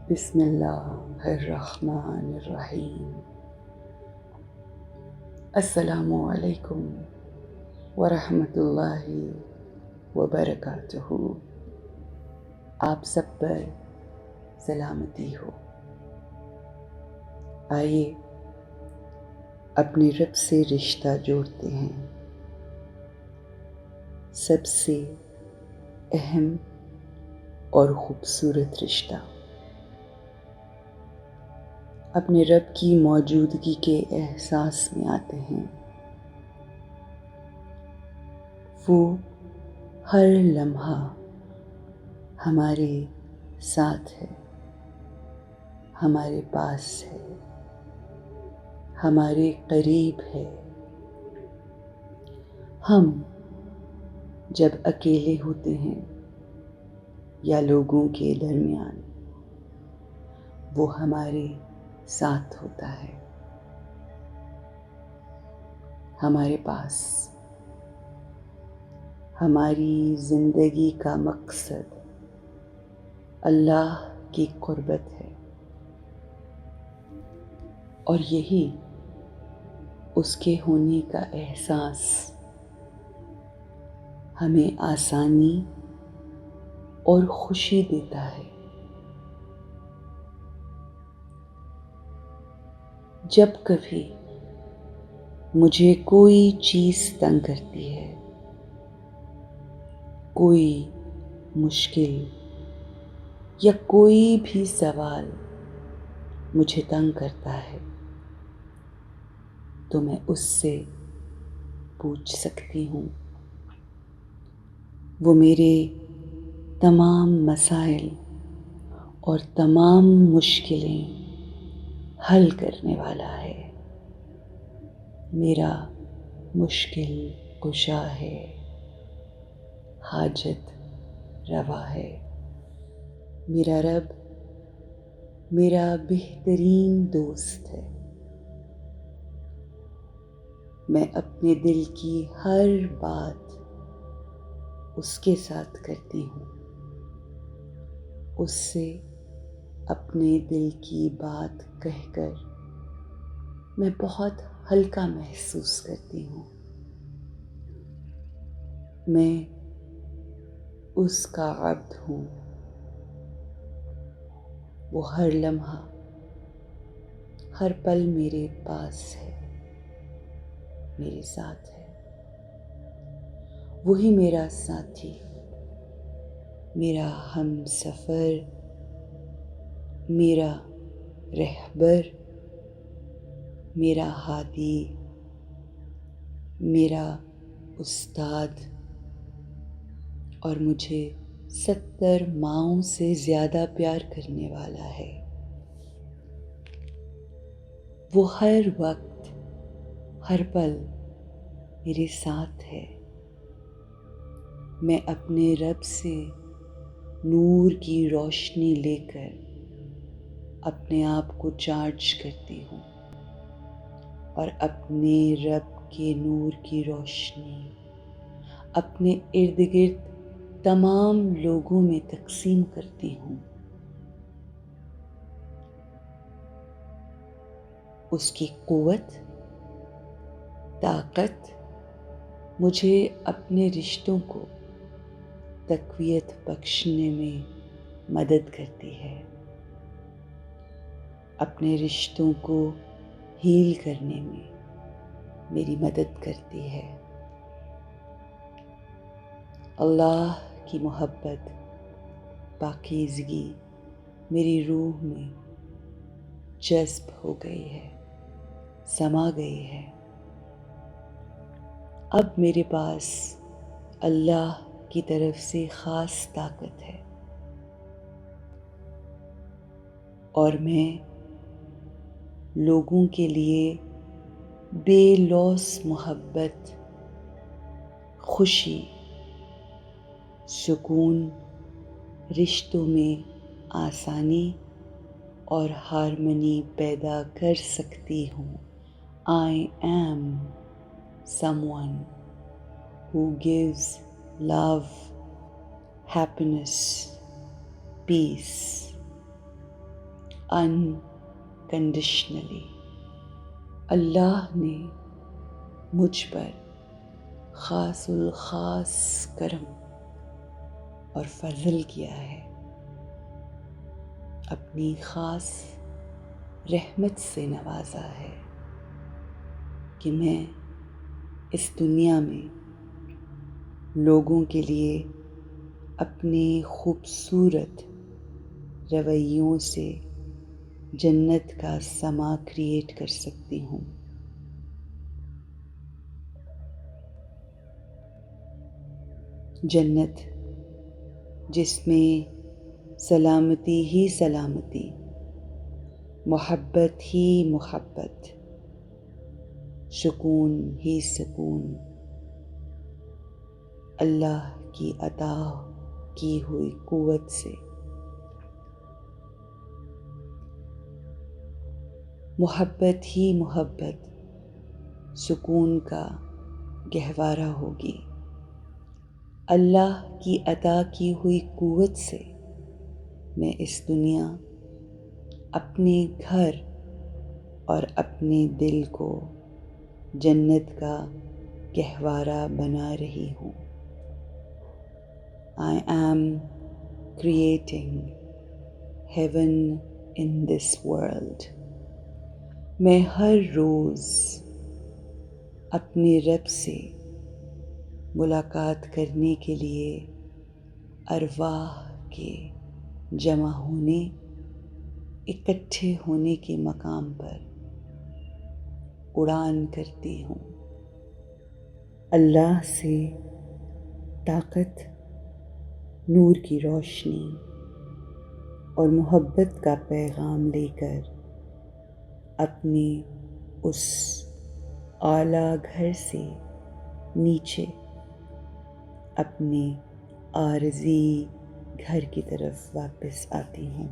بسم اللہ الرحمن الرحیم۔ السلام علیکم ورحمۃ اللہ وبرکاتہ۔ آپ سب پر سلامتی ہو۔ آئیے اپنے رب سے رشتہ جوڑتے ہیں۔ سب سے اہم اور خوبصورت رشتہ اپنے رب کی موجودگی کے احساس میں آتے ہیں۔ وہ ہر لمحہ ہمارے ساتھ ہے، ہمارے پاس ہے، ہمارے قریب ہے۔ ہم جب اکیلے ہوتے ہیں یا لوگوں کے درمیان، وہ ہمارے ساتھ ہوتا ہے، ہمارے پاس۔ ہماری زندگی کا مقصد اللہ کی قربت ہے، اور یہی اس کے ہونے کا احساس ہمیں آسانی اور خوشی دیتا ہے۔ جب کبھی مجھے کوئی چیز تنگ کرتی ہے، کوئی مشکل یا کوئی بھی سوال مجھے تنگ کرتا ہے، تو میں اس سے پوچھ سکتی ہوں۔ وہ میرے تمام مسائل اور تمام مشکلیں حل کرنے والا ہے، میرا مشکل کشا ہے، حاجت روا ہے۔ میرا رب میرا بہترین دوست ہے۔ میں اپنے دل کی ہر بات اس کے ساتھ کرتی ہوں، اس سے اپنے دل کی بات کہہ کر میں بہت ہلکا محسوس کرتی ہوں۔ میں اس کا عبد ہوں۔ وہ ہر لمحہ ہر پل میرے پاس ہے، میرے ساتھ ہے۔ وہی میرا ساتھی، میرا ہم سفر، میرا رہبر، میرا ہادی، میرا استاد، اور مجھے 70 ماؤں سے زیادہ پیار کرنے والا ہے۔ وہ ہر وقت ہر پل میرے ساتھ ہے۔ میں اپنے رب سے نور کی روشنی لے کر اپنے آپ کو چارج کرتی ہوں، اور اپنے رب کے نور کی روشنی اپنے ارد گرد تمام لوگوں میں تقسیم کرتی ہوں۔ اس کی قوت، طاقت مجھے اپنے رشتوں کو تقویت بخشنے میں مدد کرتی ہے، اپنے رشتوں کو ہیل کرنے میں میری مدد کرتی ہے۔ اللہ کی محبت، پاکیزگی میری روح میں جذب ہو گئی ہے، سما گئی ہے۔ اب میرے پاس اللہ کی طرف سے خاص طاقت ہے، اور میں لوگوں کے لیے بے لوث محبت، خوشی، سکون، رشتوں میں آسانی اور ہارمنی پیدا کر سکتی ہوں۔ I am someone who gives love, happiness, peace, unconditionally. اللہ نے مجھ پر خاص الخاص کرم اور فضل کیا ہے، اپنی خاص رحمت سے نوازا ہے کہ میں اس دنیا میں لوگوں کے لیے اپنے خوبصورت رویوں سے جنت کا سما کریٹ کر سکتی ہوں۔ جنت جس میں سلامتی ہی سلامتی، محبت ہی محبت، سکون ہی سکون، اللہ کی عطا کی ہوئی قوت سے محبت ہی محبت، سکون کا گہوارہ ہوگی۔ اللہ کی عطا کی ہوئی قوت سے میں اس دنیا، اپنے گھر اور اپنے دل کو جنت کا گہوارہ بنا رہی ہوں۔ I am creating heaven in this world۔ میں ہر روز اپنے رب سے ملاقات کرنے کے لیے ارواح کے جمع ہونے، اکٹھے ہونے کے مقام پر اڑان کرتی ہوں۔ اللہ سے طاقت، نور کی روشنی اور محبت کا پیغام لے کر اپنے اس اعلیٰ گھر سے نیچے اپنے عارضی گھر کی طرف واپس آتی ہوں۔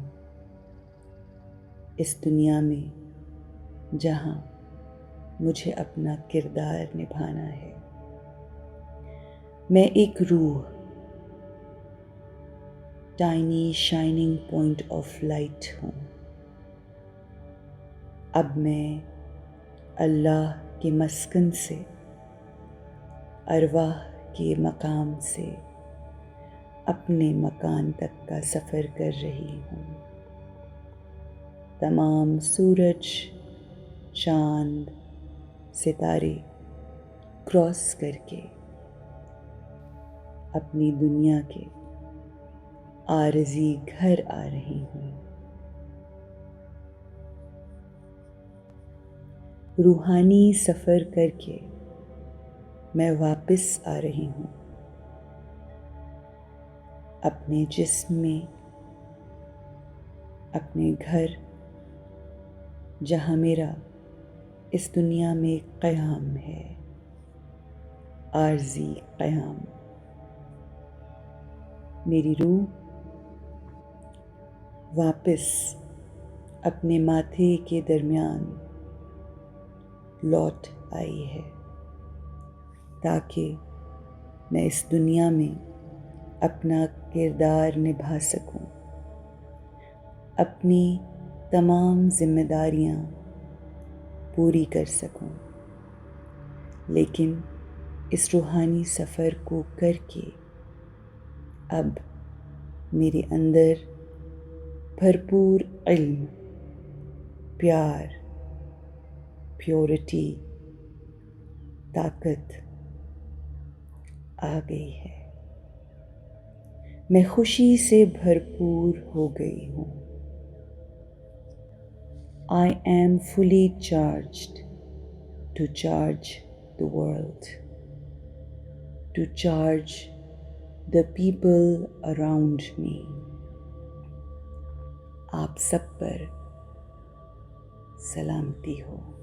اس دنیا میں جہاں مجھے اپنا کردار نبھانا ہے، میں ایک روح، tiny shining point of light ہوں۔ اب میں اللہ کے مسکن سے، ارواح کے مقام سے اپنے مکان تک کا سفر کر رہی ہوں۔ تمام سورج، چاند، ستارے کراس کر کے اپنی دنیا کے عارضی گھر آ رہی ہوں۔ روحانی سفر کر کے میں واپس آ رہی ہوں، اپنے جسم میں، اپنے گھر جہاں میرا اس دنیا میں قیام ہے، عارضی قیام۔ میری روح واپس اپنے ماتھے کے درمیان لوٹ آئی ہے، تاکہ میں اس دنیا میں اپنا کردار نبھا سکوں، اپنی تمام ذمہ داریاں پوری کر سکوں۔ لیکن اس روحانی سفر کو کر کے اب میرے اندر بھرپور علم، پیار، پیورٹی، طاقت آ گئی ہے۔ میں خوشی سے بھرپور ہو گئی ہوں۔ I am fully charged to charge the world, to charge the people around me۔ آپ سب پر سلامتی ہو۔